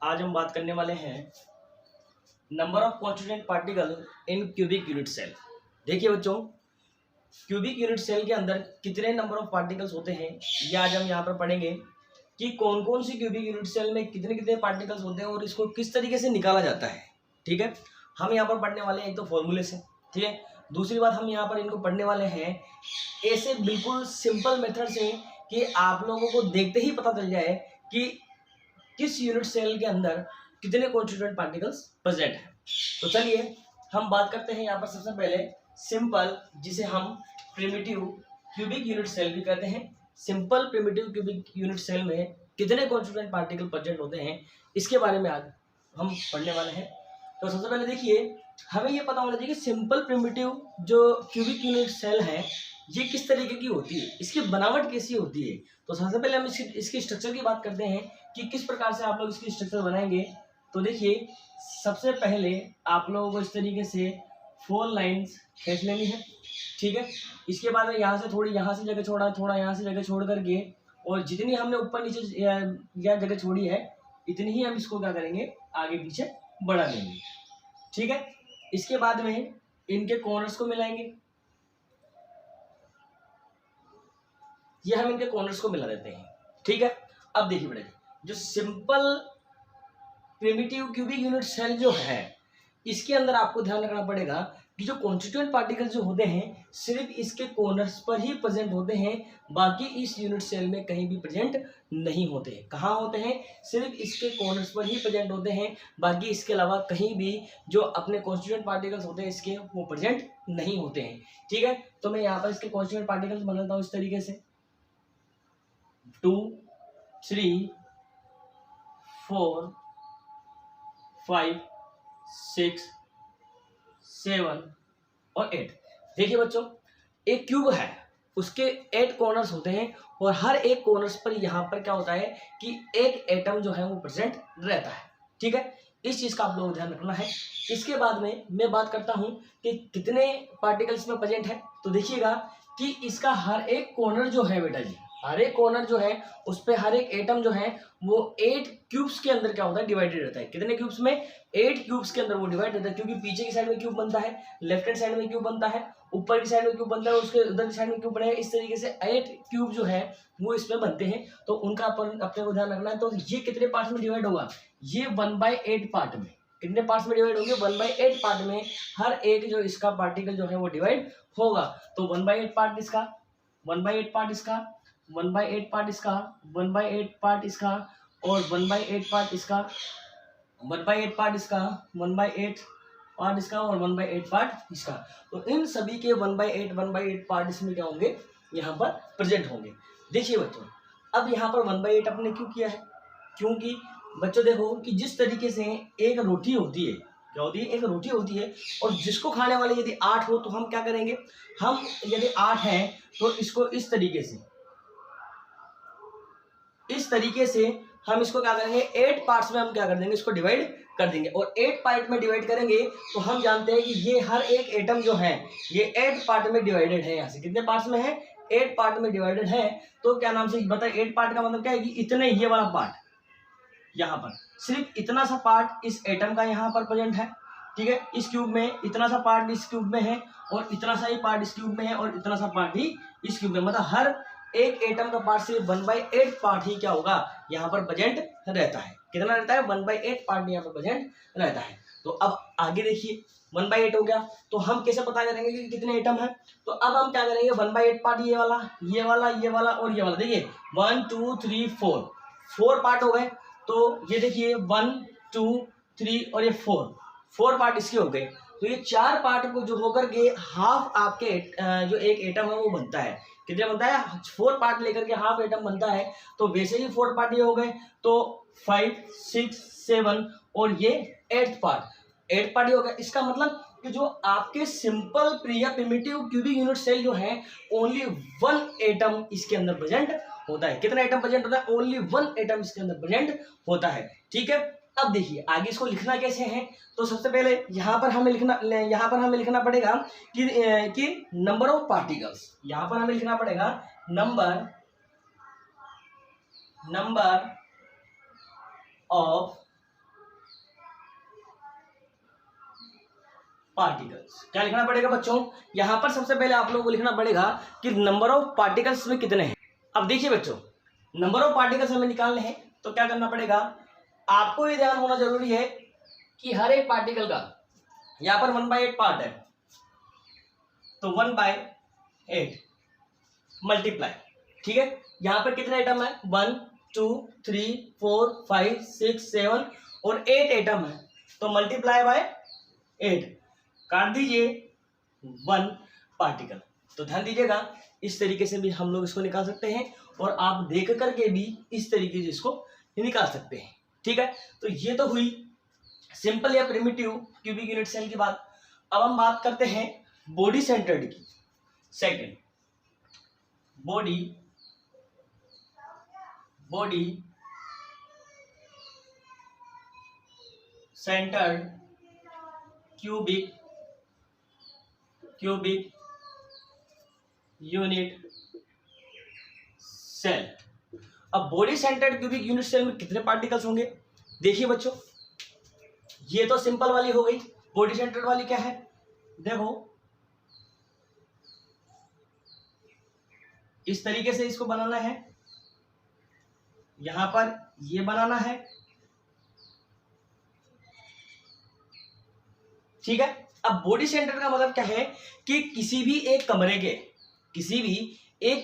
आज हम बात करने वाले हैं number of constituent particle in cubic unit cell. देखिए बच्चों, क्यूबिक यूनिट सेल के अंदर कितने नंबर ऑफ पार्टिकल्स होते हैं ये आज हम यहाँ पर पढ़ेंगे कि कौन कौन सी क्यूबिक यूनिट सेल में कितने कितने पार्टिकल्स होते हैं और इसको किस तरीके से निकाला जाता है। ठीक है, हम यहाँ पर पढ़ने वाले हैं एक तो फॉर्मूले से। ठीक है, दूसरी बात हम यहाँ पर इनको पढ़ने वाले हैं ऐसे बिल्कुल सिंपल मेथड से कि आप लोगों को देखते ही पता चल जाए कि किस यूनिट सेल के अंदर कितने कॉन्स्टिट्यूएंट पार्टिकल्स प्रेजेंट है। तो चलिए हम बात करते हैं यहाँ पर सबसे पहले सिंपल, जिसे हम प्रिमिटिव क्यूबिक यूनिट सेल भी कहते हैं। Simple primitive cubic unit cell में कितने कॉन्स्टिट्यूएंट पार्टिकल प्रेजेंट होते हैं इसके बारे में आज हम पढ़ने वाले हैं। तो सबसे पहले देखिए, हमें ये पता होना चाहिए कि सिंपल प्रिमिटिव जो क्यूबिक यूनिट सेल है ये किस तरीके की होती है, इसकी बनावट कैसी होती है। तो सबसे पहले हम इसकी स्ट्रक्चर की बात करते हैं कि किस प्रकार से आप लोग इसकी स्ट्रक्चर बनाएंगे। तो देखिए, सबसे पहले आप लोगों को इस तरीके से 4 लाइंस खींच लेनी है। ठीक है, इसके बाद में यहाँ से थोड़ी यहाँ से जगह छोड़ा, थोड़ा यहाँ से जगह छोड़ करके, और जितनी हमने ऊपर नीचे या जगह छोड़ी है इतनी ही हम इसको क्या करेंगे, आगे पीछे बढ़ा देंगे। ठीक है, इसके बाद में इनके कॉर्नर्स को मिलाएंगे। ये हम इनके कॉर्नर्स को मिला देते हैं। ठीक है, अब देखिए बेटा, जो simple primitive cubic unit cell जो है इसके अंदर आपको ध्यान रखना पड़ेगा कि जो कॉन्स्टिट्यूएंट पार्टिकल्स जो होते हैं सिर्फ इसके कॉर्नर्स पर ही प्रेजेंट होते हैं, बाकी इस यूनिट सेल में कहीं भी प्रेजेंट नहीं होते हैं। कहाँ होते हैं? सिर्फ इसके कॉर्नर्स पर ही प्रेजेंट होते हैं, बाकी इसके अलावा कहीं भी जो अपने कॉन्स्टिट्यूएंट पार्टिकल्स होते हैं इसके वो प्रेजेंट नहीं होते हैं। ठीक है, तो मैं यहाँ पर इसके कॉन्स्टिट्यूएंट पार्टिकल्स बनाता हूँ इस तरीके से 2, 3, 4, 5, 6, 7 और 8। देखिए बच्चों, एक क्यूब है, उसके 8 कॉर्नर्स होते हैं और हर एक कॉर्नर्स पर यहाँ पर क्या होता है कि एक एटम जो है वो प्रेजेंट रहता है। ठीक है, इस चीज का आप लोगों को ध्यान रखना है। इसके बाद में मैं बात करता हूँ कि कितने पार्टिकल्स में प्रेजेंट है। तो देखिएगा कि इसका हर एक कॉर्नर जो है बेटा जी, हर एक कॉर्नर जो है उस पे हर एक एटम जो है वो 8 क्यूब्स के अंदर क्या होता है, डिवाइडेड रहता है। कितने क्यूब्स में? 8 क्यूब्स के अंदर वो डिवाइड रहता है, क्योंकि पीछे की साइड में क्यूब बनता है, लेफ्ट हैंड साइड में क्यूब बनता है, ऊपर की साइड में क्यूब बनता है, उसके उधर की साइड में क्यूब बनेगा। इस तरीके से 8 क्यूब जो है वो इसमें बनते हैं, तो उनका अपन अपने को ध्यान रखना है। तो ये कितने पार्ट्स में डिवाइड होगा? ये 1/8 पार्ट में। कितने पार्ट्स में डिवाइड होंगे? 1/8 पार्ट में हर एक जो इसका पार्टिकल जो है वो डिवाइड होगा। तो 1/8 पार्ट इसका, 1/8 पार्ट इसका, 1/8 पार्ट इसका, 1/8 पार्ट इसका और 1/8 पार्ट इसका, 1/8 पार्ट इसका, 1/8 पार्ट इसका और 1/8 पार्ट इसका। तो इन सभी के 1/8 पार्ट इसमें क्या होंगे, यहाँ पर प्रेजेंट होंगे। देखिए बच्चों, अब यहाँ पर 1/8 अपने क्यों किया है? क्योंकि बच्चों देखो कि जिस तरीके से एक रोटी होती है, क्या होती है, एक रोटी होती है, और जिसको खाने वाले यदि 8 हो तो हम क्या करेंगे, हम यदि 8 हैं तो इसको इस तरीके से हम इसको क्या करेंगे, 8 पार्ट्स में हम क्या कर देंगे, इसको डिवाइड कर देंगे। और 8 पार्ट में डिवाइड करेंगे तो हम जानते हैं कि ये हर एक एटम जो है ये 8 पार्ट में डिवाइडेड है। यहाँ से कितने पार्ट्स में है? 8 पार्ट में डिवाइडेड है। तो क्या नाम से बताए, 8 पार्ट का मतलब क्या है कि इतने, ये वाला पार्ट यहाँ पर सिर्फ इतना सा पार्ट इस एटम का यहाँ पर प्रेजेंट है। ठीक है, इस क्यूब में इतना सा पार्ट इस क्यूब में है और इतना सा ही पार्ट इस क्यूब में है और इतना सा पार्ट ही इस क्यूब में, मतलब हर एक एटम का पार्ट सिर्फ 1/8 पार्ट ही क्या होगा, यहाँ पर प्रेजेंट रहता है। कितना रहता है? 1/8 पार्ट यहाँ पर प्रेजेंट रहता है। तो अब आगे देखिए, 1/8 हो गया तो हम कैसे पता करेंगे कि कितने एटम है? तो अब हम क्या करेंगे, 1/8 पार्ट ये वाला, ये वाला, ये वाला और ये वाला। देखिए 1 2 3 4 पार्ट हो गए। तो ये देखिए 1 2 3 और ये 4 पार्ट इसके हो गए। तो ये 4 पार्ट को जो होकर के हाफ आपके जो एक एटम है वो बनता है। कितने बनता है? 4 पार्ट लेकर के हाफ एटम बनता है। तो वैसे ही 4 पार्ट ये हो गए, तो 5 6 7 और ये 8 पार्ट ये हो गया। इसका मतलब कि जो आपके simple primitive cubic unit cell जो है ओनली 1 एटम इसके अंदर प्रेजेंट होता है। कितना एटम प्रेजेंट होता है? ओनली 1 एटम इसके अंदर प्रेजेंट होता है। ठीक है, अब देखिए आगे इसको लिखना कैसे है। तो सबसे पहले यहाँ पर हमें लिखना पड़ेगा कि नंबर ऑफ पार्टिकल्स। यहाँ पर हमें लिखना पड़ेगा नंबर ऑफ पार्टिकल्स। क्या लिखना पड़ेगा बच्चों, यहां पर सबसे पहले आप लोगों को लिखना पड़ेगा कि नंबर ऑफ पार्टिकल्स में कितने हैं। अब देखिए बच्चों, नंबर ऑफ पार्टिकल्स हमें निकालने हैं तो क्या करना पड़ेगा, आपको ये ध्यान होना जरूरी है कि हर एक पार्टिकल का यहां पर 1/8 पार्ट है, तो 1/8 मल्टीप्लाई, ठीक है। यहां पर कितने एटम है, 1 2 3 4 5 6 7 और 8 एटम है, तो मल्टीप्लाई बाय 8, काट दीजिए 1 पार्टिकल। तो ध्यान दीजिएगा, इस तरीके से भी हम लोग इसको निकाल सकते हैं और आप देख करके भी इस तरीके से इसको निकाल सकते हैं, ठीक है। तो ये तो हुई सिंपल या प्रिमिटिव क्यूबिक यूनिट सेल की बात। अब हम बात करते हैं बॉडी सेंटर्ड की। Second, body centred cubic unit cell. अब body centred cubic unit cell में कितने पार्टिकल्स होंगे, देखिए बच्चों, ये तो सिंपल वाली हो गई। बॉडी सेंटर्ड वाली क्या है, देखो इस तरीके से इसको बनाना है, यहां पर ये बनाना है, ठीक है। अब बॉडी सेंटर का मतलब क्या है कि किसी भी एक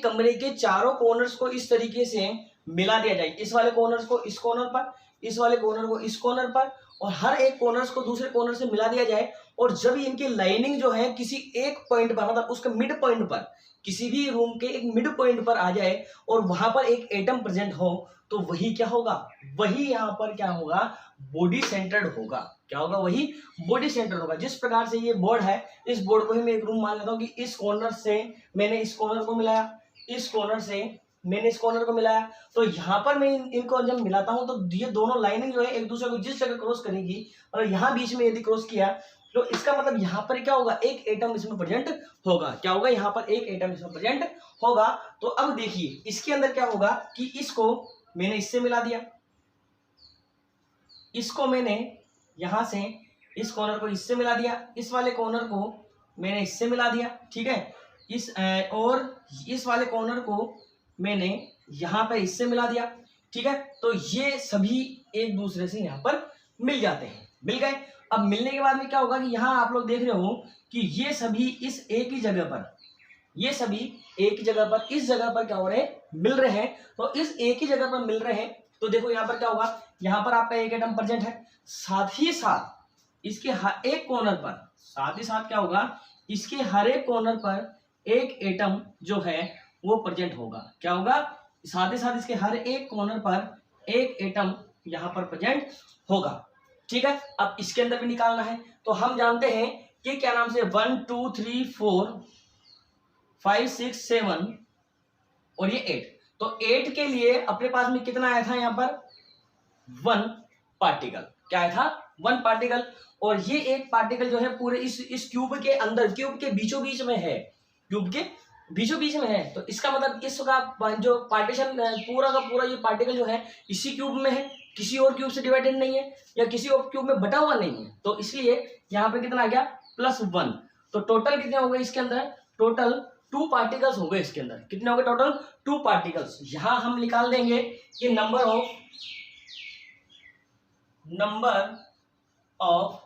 कमरे के चारों कॉर्नर्स को इस तरीके से मिला दिया जाए, इस वाले कॉर्नर्स को इस कॉर्नर पर, इस वाले कॉर्नर को इस कॉर्नर पर, और हर एक कॉर्नर्स को दूसरे कॉर्नर से मिला दिया जाए। और जब इनकी लाइनिंग जो है किसी एक पॉइंट पर, मतलब उसके मिड पॉइंट पर, किसी भी रूम के एक मिड पॉइंट पर आ जाए और वहां पर एक एटम प्रेजेंट हो, तो वही क्या होगा, वही यहाँ पर क्या होगा, बॉडी सेंटर्ड होगा। क्या होगा, वही बॉडी सेंटर होगा। जिस प्रकार से ये बोर्ड है, इस बोर्ड को ही मैं एक रूम मान लेता हूँ कि इस कॉर्नर से मैंने इस कॉर्नर को मिलाया, इस कॉर्नर से मैंने इस कॉर्नर को मिलाया, तो यहाँ पर मैं इनको जब मिलाता हूँ तो ये दोनों लाइनिंग जो है एक दूसरे को जिस जगह क्रॉस करेगी, और यहाँ बीच में यदि क्रॉस किया तो इसका मतलब यहाँ पर क्या होगा, एक एटम इसमें प्रेजेंट होगा। क्या होगा, यहाँ पर एक एटम इसमें प्रेजेंट होगा। तो अब देखिए इसके अंदर क्या होगा कि इसको मैंने इससे मिला दिया, इसको मैंने यहां से इस कॉर्नर को इससे मिला दिया, इस वाले कॉर्नर को मैंने इससे मिला दिया, ठीक है। और इस वाले कॉर्नर को मैंने यहां पर इससे मिला दिया, ठीक है। तो ये सभी एक दूसरे से यहां पर मिल जाते हैं, मिल गए। अब मिलने के बाद में क्या होगा कि यहाँ आप लोग देख रहे हो कि ये सभी इस एक ही जगह पर, ये सभी एक ही जगह पर, इस जगह पर क्या हो रहे हैं, मिल रहे हैं। तो इस एक ही जगह पर मिल रहे हैं, तो देखो यहाँ पर क्या होगा, यहाँ पर आपका एक एटम प्रेजेंट है, साथ ही साथ इसके हर एक कॉर्नर पर, साथ ही साथ क्या होगा, इसके हर एक कॉर्नर पर एक एटम जो है वो प्रेजेंट होगा। क्या होगा, साथ ही साथ इसके हर एक कॉर्नर पर एक एटम यहाँ पर प्रेजेंट होगा, ठीक है। अब इसके अंदर भी निकालना है, तो हम जानते हैं कि क्या नाम से 1 2 3 4 5 6 7 और ये 8, तो 8 के लिए अपने पास में कितना आया था, यहाँ पर 1 पार्टिकल। क्या आया था, 1 पार्टिकल। और ये एक पार्टिकल जो है पूरे इस क्यूब के अंदर, क्यूब के बीचों बीच में है, क्यूब के बीचों बीच में है। तो इसका मतलब इसका जो पार्टीशन पूरा का पूरा ये पार्टिकल जो है इसी क्यूब में है, किसी और क्यूब से डिवाइडेड नहीं है या किसी और क्यूब में बटा हुआ नहीं है। तो इसलिए यहाँ पे कितना आ गया, +1। तो टोटल कितने हो गए इसके अंदर, टोटल 2 पार्टिकल्स हो गए इसके अंदर। कितने हो गए टोटल, 2 पार्टिकल्स। यहां हम निकाल देंगे कि नंबर ऑफ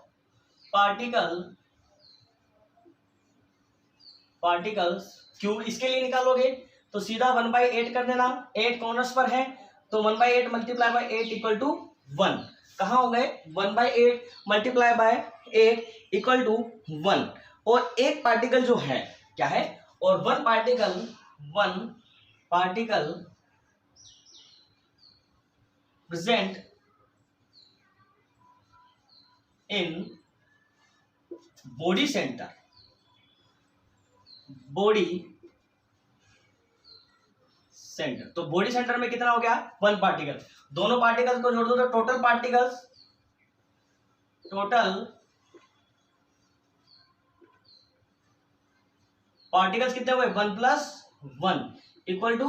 पार्टिकल्स क्यूब, इसके लिए निकालोगे तो सीधा 1/8 कर देना, 8 कॉर्नर्स पर है, तो 1/8 मल्टीप्लाई बाय 8 इक्वल टू 1। कहाँ हो गए, 1/8 मल्टीप्लाई बाय 8 इक्वल टू 1। और एक पार्टिकल जो है क्या है, और 1 particle present in body centre, तो बॉडी सेंटर में कितना हो गया, 1 पार्टिकल। दोनों पार्टिकल्स को जोड़ दो तो टोटल पार्टिकल्स कितने हुए, 1 + 1 इक्वल टू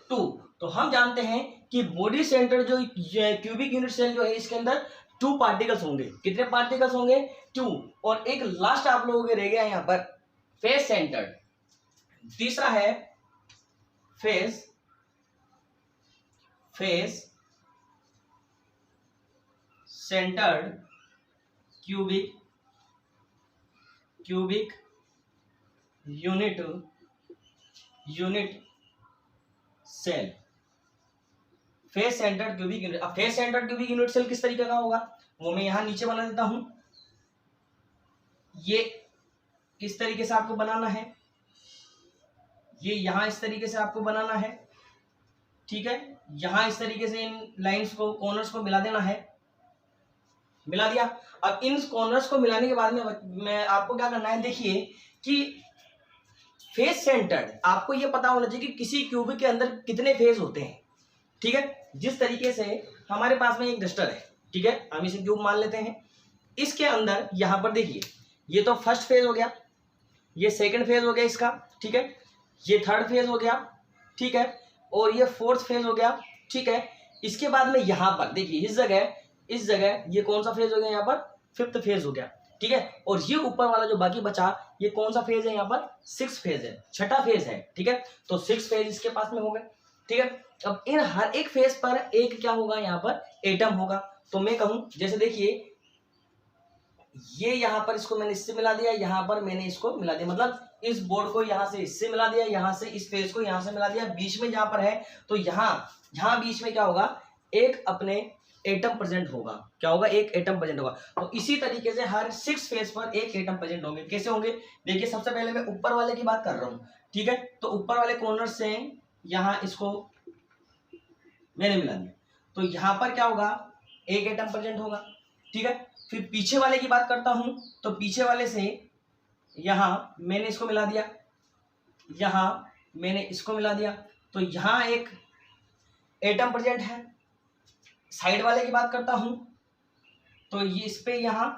2। तो हम जानते हैं कि बॉडी सेंटर जो क्यूबिक यूनिट सेल जो है इसके अंदर 2 पार्टिकल्स होंगे। कितने पार्टिकल्स होंगे? 2। और एक लास्ट आप लोगों के रह गया यहाँ पर फेस सेंटर्ड। तीसरा है face centred cubic unit cell. Face centred cubic unit. अब face centred cubic unit cell किस तरीके का होगा वो मैं यहां नीचे बना देता हूं। ये किस तरीके से आपको बनाना है, ये यहां इस तरीके से आपको बनाना है, ठीक है। यहां इस तरीके से इन लाइंस को, कॉर्नर्स को मिला देना है। मिला दिया। अब इन कॉर्नर्स को मिलाने के बाद में मैं आपको क्या करना है, देखिए कि फेस सेंटर्ड आपको ये पता होना चाहिए कि किसी क्यूबिक के अंदर कितने फेज होते हैं, ठीक है। जिस तरीके से हमारे पास में एक डस्टर है, ठीक है, हम इसे क्यूब मान लेते हैं। इसके अंदर यहां पर देखिए ये तो फर्स्ट फेज हो गया, ये सेकंड फेज हो गया इसका, ठीक है, ये थर्ड फेज हो गया, ठीक है, और ये फोर्थ फेज हो गया, ठीक है। इसके बाद में यहां पर देखिए इस जगह ये कौन सा फेज हो गया, यहाँ पर फिफ्थ फेज हो गया, ठीक है। और ये ऊपर वाला जो बाकी बचा ये कौन सा फेज है, यहाँ पर सिक्स फेज है, छठा फेज है, ठीक है। तो सिक्स फेज इसके पास में हो गए, ठीक है। अब इन हर एक फेज पर एक क्या होगा, यहाँ पर एटम होगा। तो मैं कहूं जैसे देखिए ये यहाँ पर इसको मैंने इससे मिला दिया, यहाँ पर मैंने इसको मिला दिया, मतलब इस बोर्ड को यहाँ से इससे मिला दिया, यहाँ से इस फेज को यहाँ से मिला दिया, बीच में जहां पर है तो यहाँ बीच में क्या होगा, एक अपने एटम प्रेजेंट होगा। क्या होगा, एक एटम प्रेजेंट होगा। तो इसी तरीके से हर 6 फेज पर एक एटम प्रेजेंट होंगे। कैसे होंगे, देखिए सबसे पहले मैं ऊपर वाले की बात कर रहा हूँ, ठीक है। तो ऊपर वाले कॉर्नर से यहाँ इसको मैंने मिला दिया, तो यहाँ पर क्या होगा, एक एटम प्रेजेंट होगा, ठीक है। फिर पीछे वाले की बात करता हूं, तो पीछे वाले से यहां मैंने इसको मिला दिया, यहां मैंने इसको मिला दिया, तो यहां एक एटम प्रेजेंट है। साइड वाले की बात करता हूं, तो ये इस पे यहां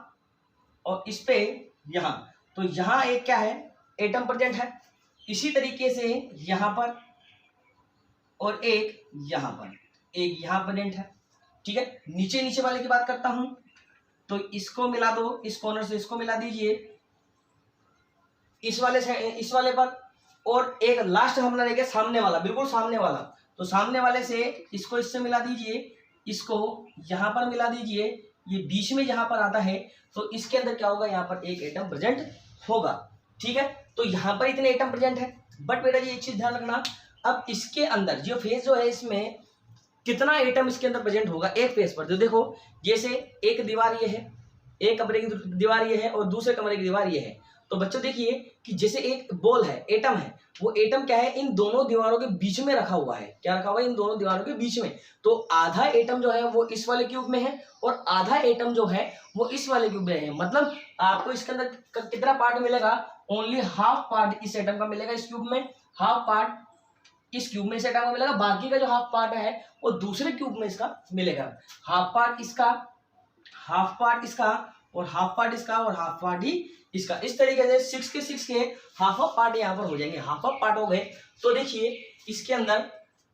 और इस पे यहां, तो यहां एक क्या है, एटम प्रेजेंट है। इसी तरीके से यहां पर और एक यहां पर, एक यहां प्रेजेंट है, ठीक है। नीचे वाले की बात करता हूं, तो इसको मिला दो, इस कॉर्नर से इसको मिला दीजिए, इस वाले से इस वाले पर, और एक लास्ट हमारा रह गया सामने वाला, बिल्कुल सामने वाला। तो सामने वाले से इसको इससे मिला दीजिए, इसको यहां पर मिला दीजिए, ये बीच में जहां पर आता है तो इसके अंदर क्या होगा, यहाँ पर एक एटम प्रेजेंट होगा, ठीक है। तो यहाँ पर इतने एटम प्रेजेंट है। बट बेटा जी एक चीज ध्यान रखना, अब इसके अंदर जो फेज जो है इसमें कितना एटम इसके अंदर प्रेजेंट होगा एक फेज पर। तो देखो जैसे एक दीवार ये है, एक कमरे की दीवार ये है और दूसरे कमरे की दीवार ये है। तो बच्चों देखिए कि जैसे एक बॉल है, एटम है, वो एटम क्या है, इन दोनों दीवारों के बीच में रखा हुआ है। क्या रखा हुआ है, इन दोनों दीवारों के बीच में। तो आधा एटम जो है वो इस वाले क्यूब में है और आधा एटम जो है वो इस वाले क्यूब में है। मतलब आपको इसके अंदर कितना पार्ट मिलेगा, ओनली हाफ पार्ट इस एटम का मिलेगा इस क्यूब में, हाफ पार्ट इस क्यूब में इस एटम का मिलेगा, बाकी का जो हाफ पार्ट है वो दूसरे क्यूब में इसका मिलेगा। हाफ पार्ट इसका, हाफ पार्ट इसका, और हाफ पार्ट इसका, और हाफ पार्ट ही इसका। इस तरीके से 6 के हाफ पार्ट यहाँ पर हो जाएंगे। हाफ पार्ट हो गए तो देखिए इसके अंदर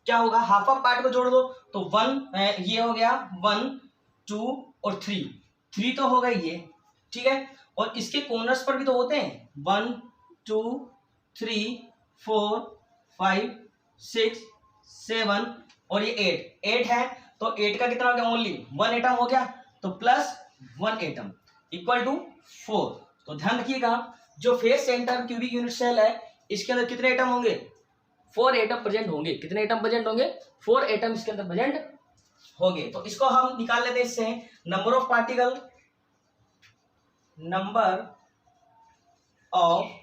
क्या होगा, हाफ पार्ट को जोड़ दो तो 1 ये हो गया, 1 2 और 3 तो हो गई ये, ठीक है। और इसके कॉर्नर्स पर भी तो होते हैं, 1 2 3 4 5 6 7 और ये 8 है। तो 8 का कितना हो गया, ओनली 1 एटम हो गया, तो प्लस 1 एटम इक्वल टू 4। तो ध्यान रखिएगा जो face centre cubic unit cell है इसके अंदर कितने एटम होंगे, 4 एटम प्रेजेंट होंगे। कितने एटम प्रेजेंट होंगे, 4 एटम इसके अंदर प्रेजेंट होंगे। तो इसको हम निकाल लेते हैं इससे, number of particle, number of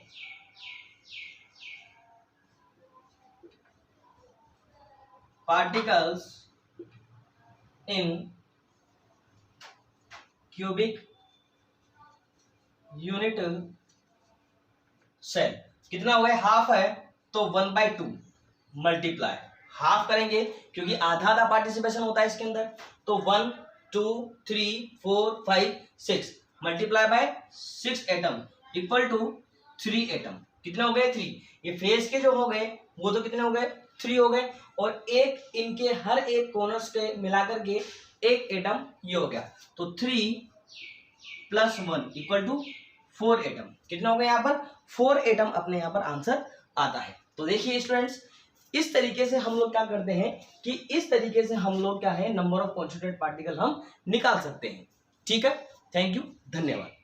particles in cubic unit cell। कितना हो गया, हाफ है तो 1/2 मल्टीप्लाई, हाफ करेंगे क्योंकि आधा पार्टिसिपेशन होता है इसके अंदर। तो 1 2 3 4 5 6 multiply by 6 atom equal to 3 atom. कितने हो गए, 3। ये फेज के जो हो गए वो तो कितने हो गए, 3 हो गए। और एक इनके हर एक कॉर्नर्स पे मिलाकर के एक एटम ये हो गया, तो 3 + 1 = 4 एटम। कितना हो गया यहाँ पर? 4 एटम अपने यहाँ पर आंसर आता है। तो देखिए स्टूडेंट्स, इस तरीके से हम लोग क्या करते हैं कि इस तरीके से हम लोग क्या है नंबर ऑफ कॉन्स्टिट्यूएंट पार्टिकल हम निकाल सकते हैं। ठीक है, थैंक यू, धन्यवाद।